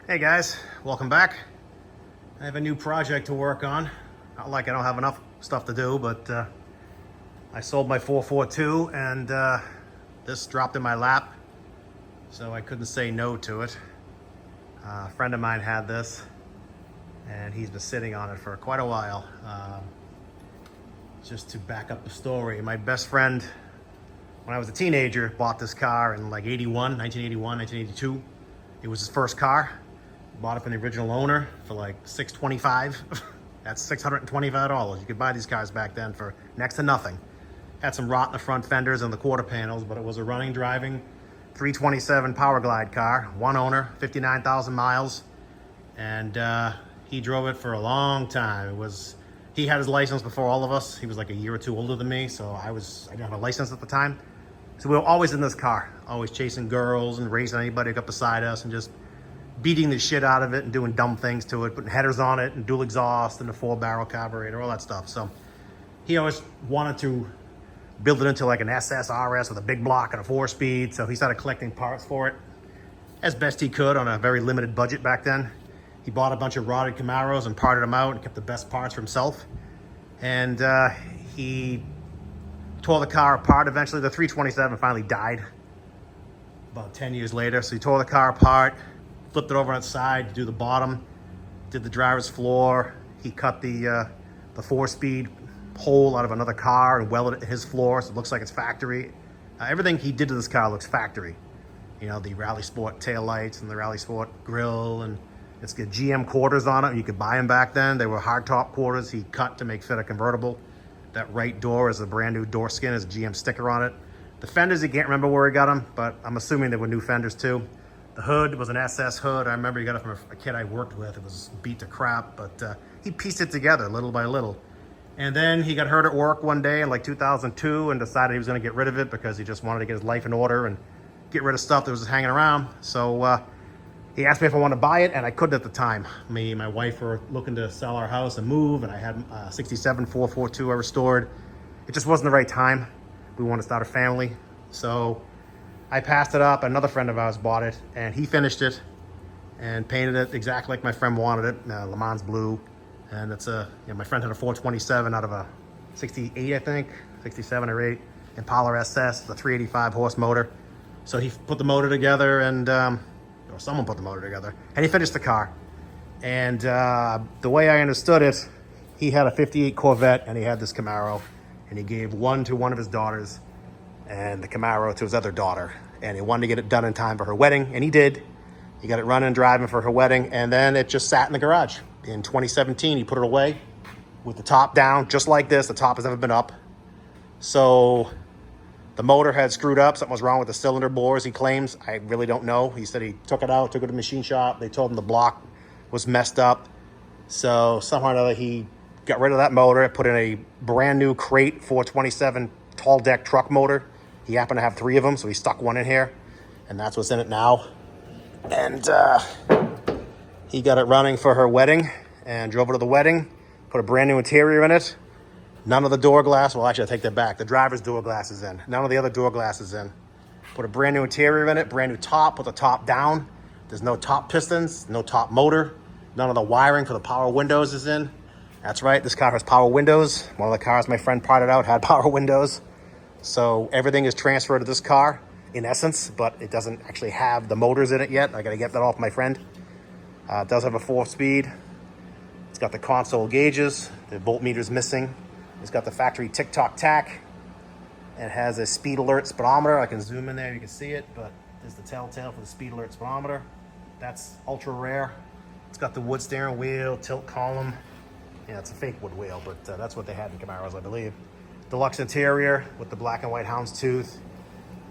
Hey guys, welcome back. I have a new project to work on. Not like I don't have enough stuff to do, but I sold my 442 and this dropped in my lap, so I couldn't say no to it. A friend of mine had this and he's been sitting on it for quite a while. Just to back up the story, my best friend, when I was a teenager, bought this car in like 1982. It was his first car. Bought it from the original owner for like $625. That's $625. You could buy these cars back then for next to nothing. Had some rot in the front fenders and the quarter panels, but it was a running, driving 327 Power Glide car. One owner, 59,000 miles. And he drove it for a long time. He had his license before all of us. He was like a year or two older than me, so I didn't have a license at the time. So we were always in this car, always chasing girls and racing anybody up beside us and just beating the shit out of it and doing dumb things to it, putting headers on it and dual exhaust and a 4-barrel carburetor, all that stuff. So he always wanted to build it into like an SS RS with a big block and a 4-speed. So he started collecting parts for it as best he could on a very limited budget back then. He bought a bunch of rotted Camaros and parted them out and kept the best parts for himself. And he tore the car apart. Eventually the 327 finally died about 10 years later. So he tore the car apart, flipped it over on its side to do the bottom, did the driver's floor. He cut the 4-speed hole out of another car and welded it to his floor, so it looks like it's factory. Everything he did to this car looks factory. You know, the Rally Sport taillights and the Rally Sport grill, and it's got GM quarters on it. You could buy them back then. They were hardtop quarters he cut to make fit a convertible. That right door is a brand new door skin, has a GM sticker on it. The fenders, he can't remember where he got them, but I'm assuming they were new fenders too. The hood was an SS hood. I remember he got it from a kid I worked with. It was beat to crap, but he pieced it together little by little. And then he got hurt at work one day in like 2002 and decided he was gonna get rid of it because he just wanted to get his life in order and get rid of stuff that was just hanging around. So he asked me if I wanted to buy it, and I couldn't at the time. Me and my wife were looking to sell our house and move, and I had a 67 442 I restored. It just wasn't the right time. We wanted to start a family. So I passed it up. Another friend of ours bought it, and he finished it and painted it exactly like my friend wanted it, Le Mans blue. And it's my friend had a 427 out of a 68, I think, 67 or 8 Impala SS, the 385 horse motor. So he put the motor together, and or someone put the motor together, and he finished the car. And the way I understood it, he had a 58 Corvette and he had this Camaro, and he gave one to one of his daughters and the Camaro to his other daughter, and he wanted to get it done in time for her wedding, and he did. He got it running and driving for her wedding, and then it just sat in the garage. In 2017, he put it away with the top down, just like this. The top has never been up. So the motor had screwed up. Something was wrong with the cylinder bores, he claims. I really don't know. He said he took it out, took it to the machine shop. They told him the block was messed up. So somehow or another, he got rid of that motor, put in a brand new crate 427 tall deck truck motor. He happened to have 3 of them, so he stuck one in here, and that's what's in it now. And he got it running for her wedding and drove it to the wedding, put a brand new interior in it. None of the door glass, well, actually, I take that back. The driver's door glass is in. None of the other door glass is in. Put a brand new interior in it, brand new top, put the top down. There's no top pistons, no top motor. None of the wiring for the power windows is in. That's right, this car has power windows. One of the cars my friend parted out had power windows. So everything is transferred to this car, in essence, but it doesn't actually have the motors in it yet. I gotta get that off my friend. It does have a 4-speed. It's got the console gauges. The voltmeter's missing. It's got the factory tick-tock tack. It has a speed alert speedometer. I can zoom in there, you can see it, but there's the telltale for the speed alert speedometer. That's ultra rare. It's got the wood steering wheel, tilt column. Yeah, it's a fake wood wheel, but that's what they had in Camaros, I believe. Deluxe interior with the black and white houndstooth.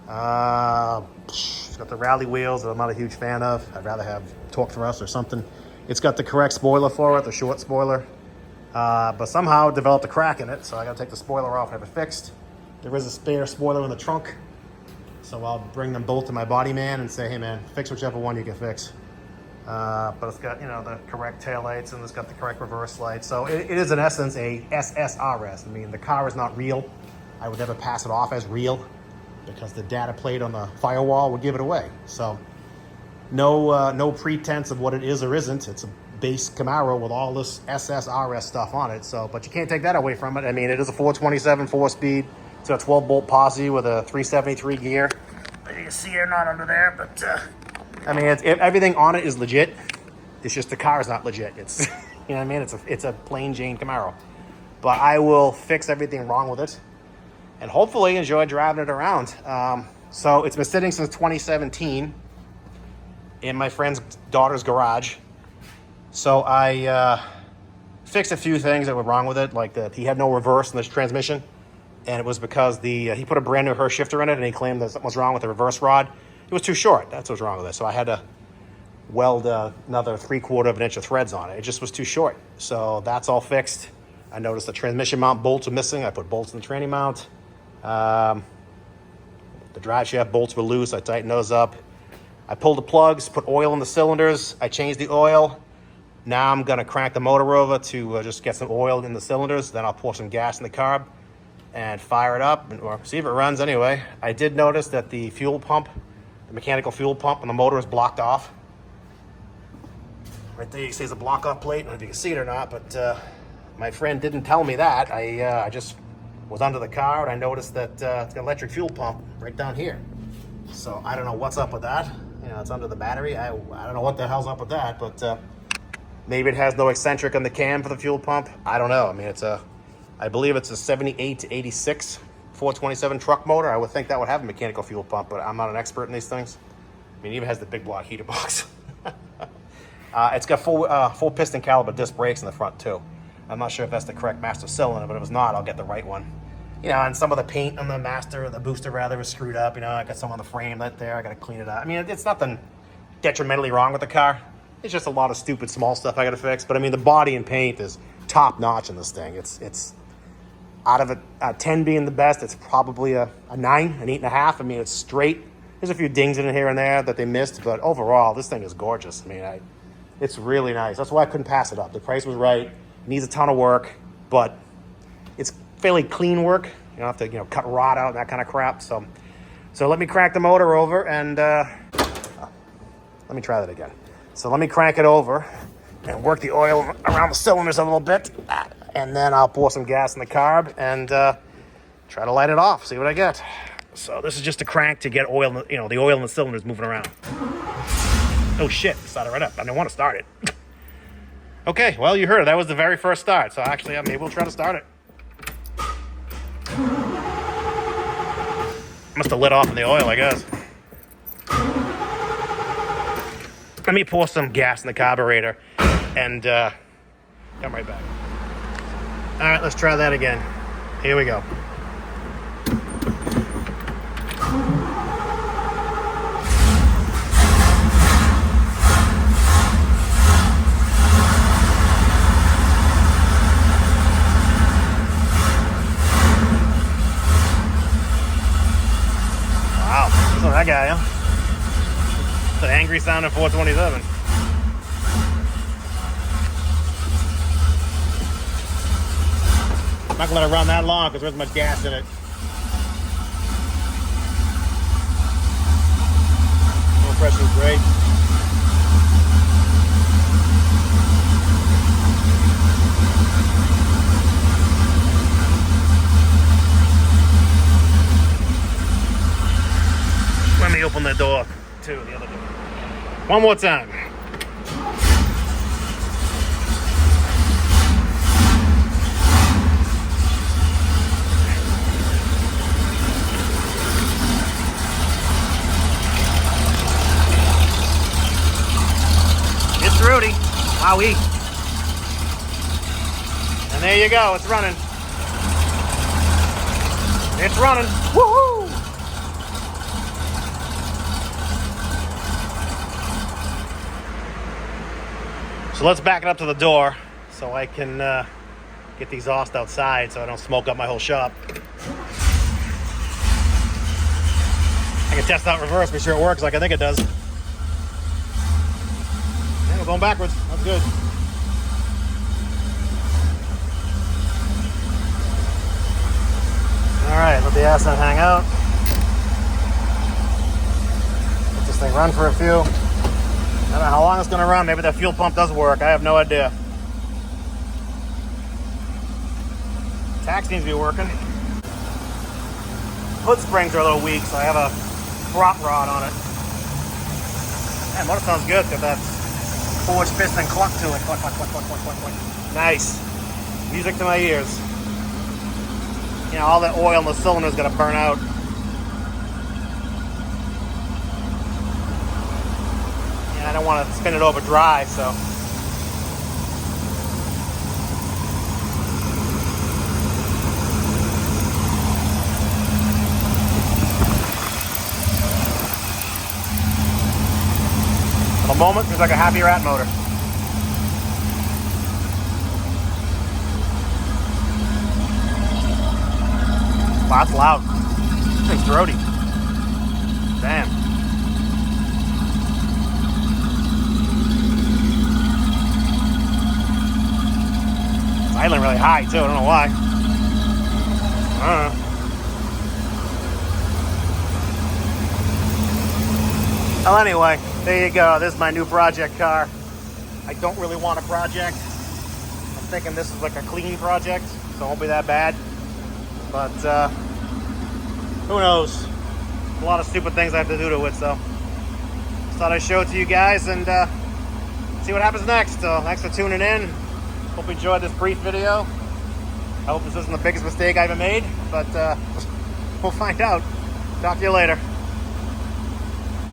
It's got the rally wheels that I'm not a huge fan of. I'd rather have torque thrust or something. It's got the correct spoiler for it, the short spoiler. But somehow it developed a crack in it, so I gotta take the spoiler off and have it fixed. There is a spare spoiler in the trunk, so I'll bring them both to my body man and say, hey man, fix whichever one you can fix. But it's got, the correct taillights, and it's got the correct reverse lights. So it is in essence a SSRS. I mean, the car is not real. I would never pass it off as real because the data plate on the firewall would give it away. So No pretense of what it is or isn't. It's a base Camaro with all this SSRS stuff on it. So, but you can't take that away from it. I mean, it is a 427 4-speed. It's got a 12-bolt posse with a 373 gear. You can see it not under there, but I mean, everything on it is legit. It's just the car is not legit. It's you know what I mean. It's a plain Jane Camaro. But I will fix everything wrong with it, and hopefully enjoy driving it around. So it's been sitting since 2017 in my friend's daughter's garage. So I fixed a few things that were wrong with it, like that he had no reverse in this transmission, and it was because he put a brand new Hurst shifter in it, and he claimed that something was wrong with the reverse rod. It was too short. That's what was wrong with it. So I had to weld another 3/4 of an inch of threads on it. It just was too short. So that's all fixed. I noticed the transmission mount bolts were missing. I put bolts in the tranny mount. The drive shaft bolts were loose. I tightened those up. I pulled the plugs, put oil in the cylinders. I changed the oil. Now I'm gonna crank the motor over to just get some oil in the cylinders. Then I'll pour some gas in the carb and fire it up, or see if it runs anyway. I did notice that the fuel pump, the mechanical fuel pump on the motor is blocked off. Right there you see there's a block off plate. I don't know if you can see it or not, but my friend didn't tell me that. I just was under the car and I noticed that it's got an electric fuel pump right down here. So I don't know what's up with that. You know, it's under the battery. I don't know what the hell's up with that, but maybe it has no eccentric on the cam for the fuel pump. I don't know. I mean, I believe it's a 78 to 86 427 truck motor. I would think that would have a mechanical fuel pump, but I'm not an expert in these things. I mean, it even has the big block heater box. It's got full piston caliber disc brakes in the front too. I'm not sure if that's the correct master cylinder, but if it's not, I'll get the right one. You know, and some of the paint on the booster rather, is screwed up. You know, I got some on the frame right there. I got to clean it up. I mean, it's nothing detrimentally wrong with the car. It's just a lot of stupid small stuff I got to fix. But I mean, the body and paint is top notch in this thing. It's out of a 10 being the best, it's probably a 9, an 8.5. I mean, it's straight. There's a few dings in it here and there that they missed, but overall, this thing is gorgeous. I mean, it's really nice. That's why I couldn't pass it up. The price was right. It needs a ton of work, but it's fairly clean work. You don't have to, cut rod out and that kind of crap. So let me crank the motor over and let me try that again. So let me crank it over and work the oil around the cylinders a little bit, and then I'll pour some gas in the carb and try to light it off. See what I get. So this is just a crank to get oil, the oil in the cylinders moving around. Oh shit! Started right up. I didn't want to start it. Okay, well, you heard it. That was the very first start. So actually, maybe we'll try to start it. Must have lit off in the oil, I guess. Let me pour some gas in the carburetor and come right back. All right, let's try that again. Here we go. That guy, huh? It's an angry sound in 427. I'm not gonna let it run that long because there's much gas in it. Oil pressure is great. Let me open the door too, the other door. One more time. It's Rudy. Wowee. And there you go, it's running. It's running. Woohoo! So let's back it up to the door so I can get the exhaust outside so I don't smoke up my whole shop. I can test out reverse, make sure it works like I think it does. Yeah, we're going backwards. That's good. All right, let the ass end hang out. Let this thing run for a few. I don't know how long it's gonna run. Maybe the fuel pump does work. I have no idea. Tach seems to be working. Hood springs are a little weak, so I have a prop rod on it. Man, motor sounds good. Got that forged piston cluck to it. Cluck, cluck, cluck, cluck, cluck, cluck, cluck. Nice. Music to my ears. You know, all that oil in the cylinder is gonna burn out. Yeah, I don't want to spin it over dry, so. For the moment, seems like a happy rat motor. Wow, that's loud. This thing's throaty. Damn. It's idling really high too. I don't know why. I don't know. Well, anyway, there you go. This is my new project car. I don't really want a project. I'm thinking this is like a clean project, so it won't be that bad. But who knows? A lot of stupid things I have to do to it, so just thought I'd show it to you guys and see what happens next. So thanks for tuning in. Hope you enjoyed this brief video. I hope this isn't the biggest mistake I ever made, but we'll find out. Talk to you later.